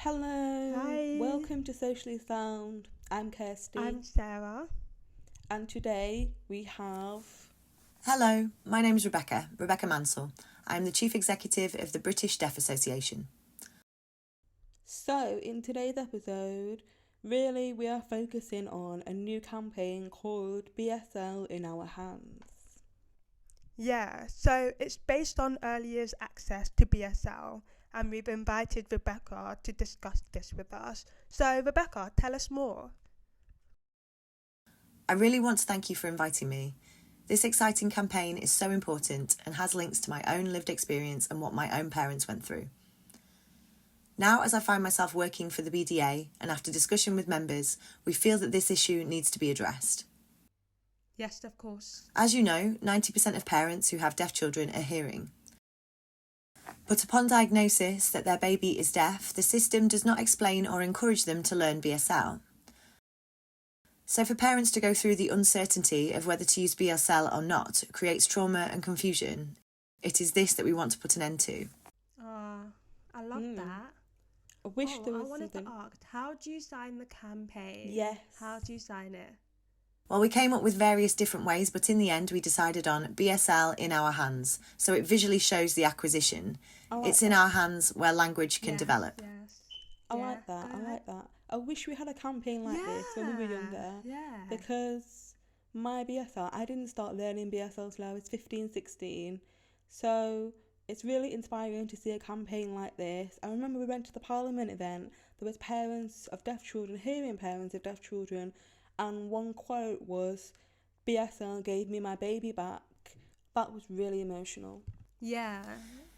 Hello, Hi, welcome to Socially Sound. I'm Kirsty, I'm Sarah. and today we have. Hello, my name is Rebecca Mansell. I'm the Chief Executive of the British Deaf Association. So, in today's episode, really we are focusing on a new campaign called BSL in Our Hands. Yeah, so it's based on early years access to BSL, and we've invited Rebecca to discuss this with us. So, Rebecca, tell us more. I really want to thank you for inviting me. This exciting campaign is so important and has links to my own lived experience and what my own parents went through. Now, as I find myself working for the BDA and after discussion with members, we feel that this issue needs to be addressed. Yes, of course. As you know, 90% of parents who have deaf children are hearing. But upon diagnosis that their baby is deaf, the system does not explain or encourage them to learn BSL. So for parents to go through the uncertainty of whether to use BSL or not creates trauma and confusion. It is this that we want to put an end to. I love that. I wish there I was wanted something. to ask, how do you sign the campaign? Yes. How do you sign it? Well, we came up with various different ways, but in the end we decided on BSL in our hands, so it visually shows the acquisition. It's in our hands where language can develop. Yes. I like that. I wish we had a campaign like this when we were younger. Yeah. Because my BSL, I didn't start learning BSL till I was 15, 16. So it's really inspiring to see a campaign like this. I remember we went to the Parliament event. There was parents of deaf children, hearing parents of deaf children, and one quote was, BSL gave me my baby back. That was really emotional. Yeah.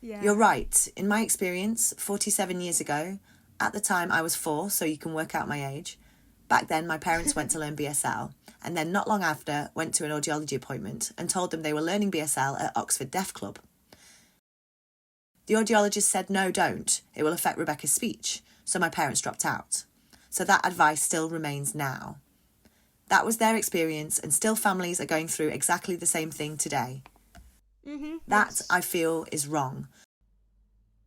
You're right. In my experience, 47 years ago, at the time I was 4, so you can work out my age. Back then, my parents went to learn BSL, and then not long after, went to an audiology appointment and told them they were learning BSL at Oxford Deaf Club. The audiologist said, no, don't. It will affect Rebecca's speech. So my parents dropped out. So that advice still remains now. That was their experience, and still families are going through exactly the same thing today. That, I feel, is wrong.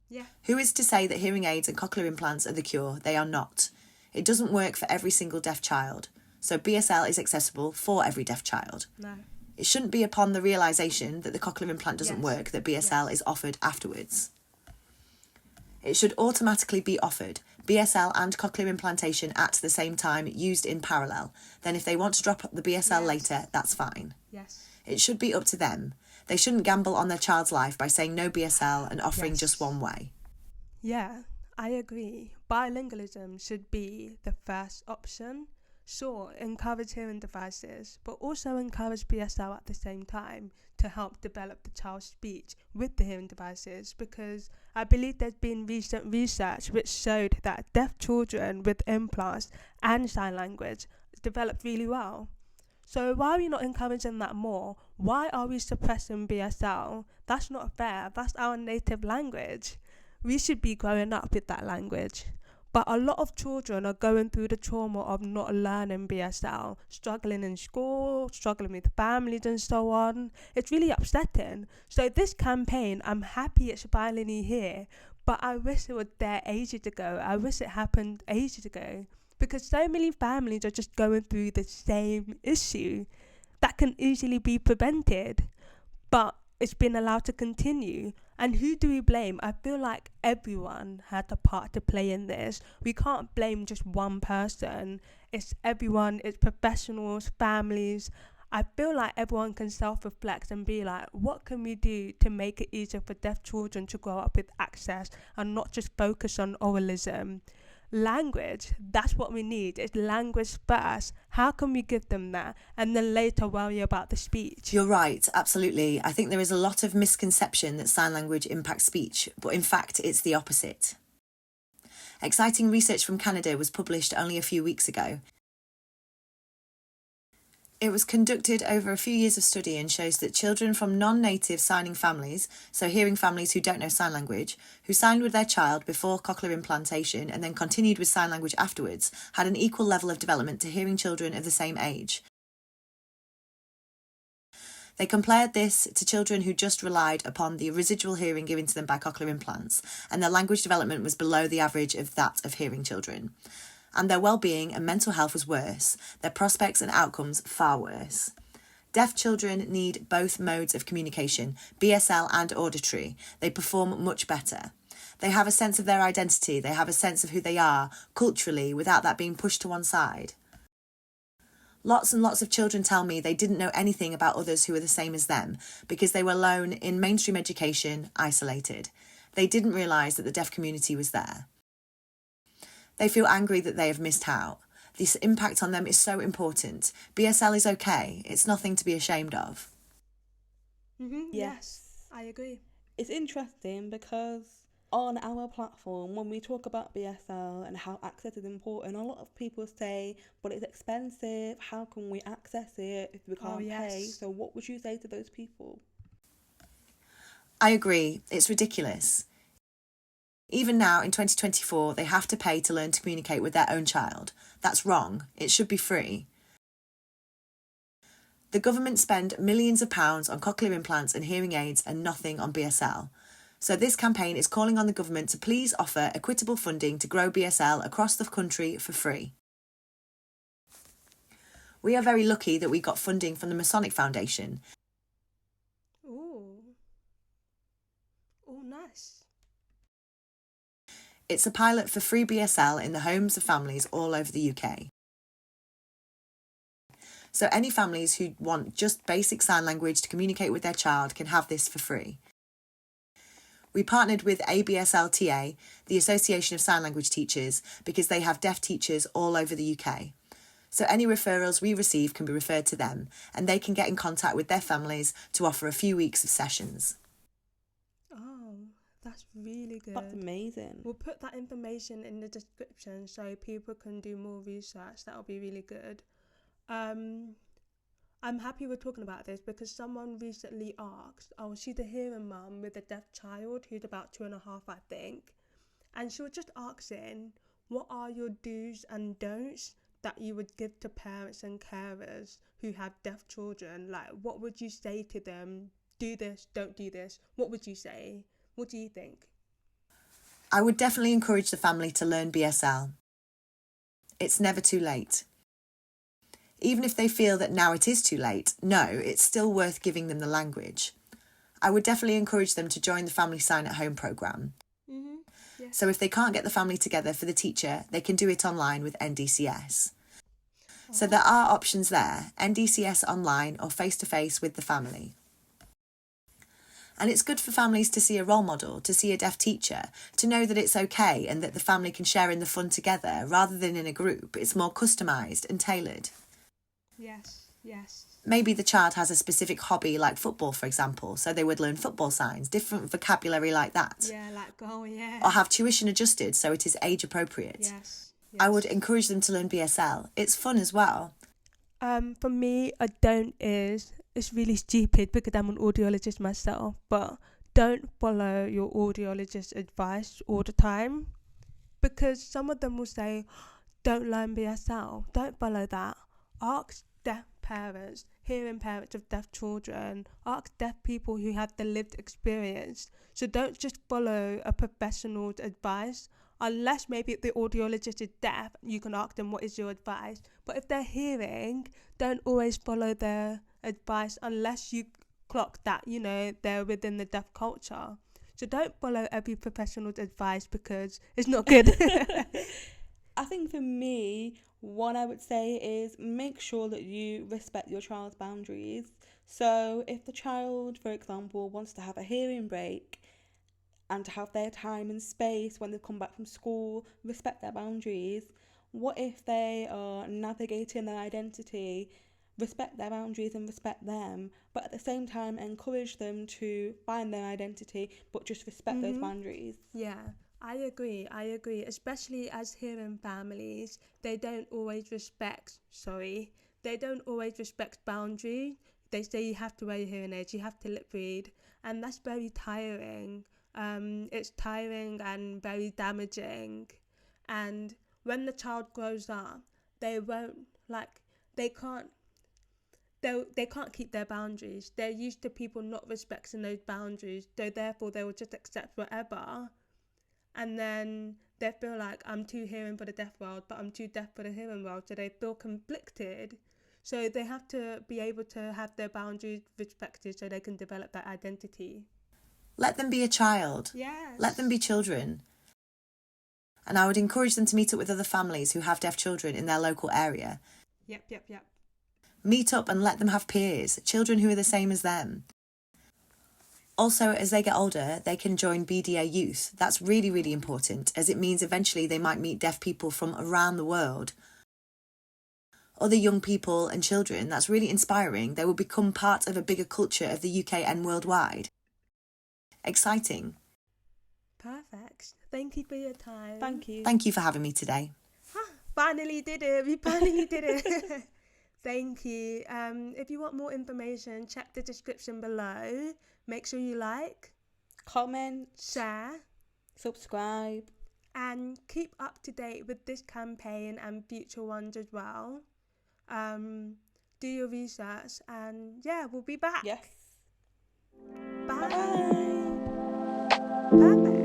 Yeah. Who is to say that hearing aids and cochlear implants are the cure? They are not. It doesn't work for every single deaf child. So BSL is accessible for every deaf child. No. It shouldn't be upon the realisation that the cochlear implant doesn't Yes. work that BSL is offered afterwards. It should automatically be offered, BSL and cochlear implantation at the same time, used in parallel. Then if they want to drop the BSL later, that's fine. Yes. It should be up to them. They shouldn't gamble on their child's life by saying no BSL and offering just one way. Yeah, I agree. Bilingualism should be the first option. Sure, encourage hearing devices, but also encourage BSL at the same time to help develop the child's speech with the hearing devices, because I believe there's been recent research which showed that deaf children with implants and sign language developed really well. So why are we not encouraging that more? Why are we suppressing BSL? That's not fair. That's our native language. We should be growing up with that language. But a lot of children are going through the trauma of not learning BSL, struggling in school, struggling with families and so on. It's really upsetting. So this campaign, I'm happy it's finally here, but I wish it was there ages ago. I wish it happened ages ago, because so many families are just going through the same issue that can easily be prevented, but it's been allowed to continue. And who do we blame? I feel like everyone had a part to play in this. We can't blame just one person. It's everyone, it's professionals, families. I feel like everyone can self-reflect and be like, what can we do to make it easier for deaf children to grow up with access and not just focus on oralism? Language, that's what we need. It's language first. How can we give them that and then later worry about the speech? You're right, absolutely. I think there is a lot of misconception that sign language impacts speech, but in fact it's the opposite. Exciting research from Canada was published only a few weeks ago. It was conducted over a few years of study and shows that children from non-native signing families, so hearing families who don't know sign language, who signed with their child before cochlear implantation and then continued with sign language afterwards, had an equal level of development to hearing children of the same age. They compared this to children who just relied upon the residual hearing given to them by cochlear implants, and their language development was below the average of that of hearing children. And their well-being and mental health was worse, their prospects and outcomes far worse. Deaf children need both modes of communication, BSL and auditory. They perform much better. They have a sense of their identity, they have a sense of who they are, culturally, without that being pushed to one side. Lots and lots of children tell me they didn't know anything about others who were the same as them because they were alone in mainstream education, isolated. They didn't realise that the deaf community was there. They feel angry that they have missed out. This impact on them is so important. BSL is okay. It's nothing to be ashamed of. Yes, I agree. It's interesting because on our platform, when we talk about BSL and how access is important, a lot of people say, but it's expensive, how can we access it if we can't pay? So what would you say to those people? I agree, it's ridiculous. Even now, in 2024, they have to pay to learn to communicate with their own child. That's wrong, it should be free. The government spend millions of pounds on cochlear implants and hearing aids and nothing on BSL. So this campaign is calling on the government to please offer equitable funding to grow BSL across the country for free. We are very lucky that we got funding from the Masonic Foundation. Oh, nice. It's a pilot for free BSL in the homes of families all over the UK. So any families who want just basic sign language to communicate with their child can have this for free. We partnered with ABSLTA, the Association of Sign Language Teachers, because they have deaf teachers all over the UK. So any referrals we receive can be referred to them, and they can get in contact with their families to offer a few weeks of sessions. Oh, that's really good. That's amazing. We'll put that information in the description so people can do more research. That'll be really good. I'm happy we're talking about this because someone recently asked, she's a hearing mum with a deaf child who's about 2.5, I think. And she was just asking, what are your do's and don'ts that you would give to parents and carers who have deaf children? Like, what would you say to them? Do this, don't do this. What would you say? What do you think? I would definitely encourage the family to learn BSL. It's never too late. Even if they feel that now it is too late, no, it's still worth giving them the language. I would definitely encourage them to join the Family Sign at Home programme. Yes. So if they can't get the family together for the teacher, they can do it online with NDCS. So there are options there, NDCS online or face-to-face with the family. And it's good for families to see a role model, to see a deaf teacher, to know that it's okay and that the family can share in the fun together rather than in a group. It's more customised and tailored. Yes. Maybe the child has a specific hobby like football, for example, so they would learn football signs, different vocabulary like that. Yeah, like goal, yeah. Or have tuition adjusted so it is age appropriate. Yes. I would encourage them to learn BSL. It's fun as well. For me, a don't is, it's really stupid because I'm an audiologist myself, but don't follow your audiologist's advice all the time. Because some of them will say, don't learn BSL, don't follow that. Ask deaf parents, hearing parents of deaf children, ask deaf people who have the lived experience. So don't just follow a professional's advice. Unless maybe the audiologist is deaf, you can ask them what is your advice. But if they're hearing, don't always follow their advice unless you clock that, they're within the deaf culture. So don't follow every professional's advice because it's not good. I think for me, what I would say is make sure that you respect your child's boundaries. So if the child, for example, wants to have a hearing break and to have their time and space when they come back from school, respect their boundaries. What if they are navigating their identity? Respect their boundaries and respect them, but at the same time encourage them to find their identity, but just respect those boundaries. Yeah, I agree, especially as hearing families, they don't always respect boundaries. They say you have to wear your hearing aids, you have to lip read, and that's very tiring. It's tiring and very damaging, and when the child grows up, they can't they can't keep their boundaries. They're used to people not respecting those boundaries, so therefore they will just accept whatever. And then they feel like, I'm too hearing for the deaf world, but I'm too deaf for the hearing world. So they feel conflicted. So they have to be able to have their boundaries respected so they can develop that identity. Let them be a child. Yes. Let them be children. And I would encourage them to meet up with other families who have deaf children in their local area. Yep. Meet up and let them have peers, children who are the same as them. Also, as they get older, they can join BDA Youth. That's really, really important, as it means eventually they might meet deaf people from around the world. Other young people and children, that's really inspiring. They will become part of a bigger culture of the UK and worldwide. Exciting. Perfect. Thank you for your time. Thank you. Thank you for having me today. Finally did it. We finally did it. Thank you. If you want more information, check the description below. Make sure you like, Comment, share, subscribe, and keep up to date with this campaign and future ones as well. Do your research, and yeah, we'll be back. yes. Bye. Bye. Perfect.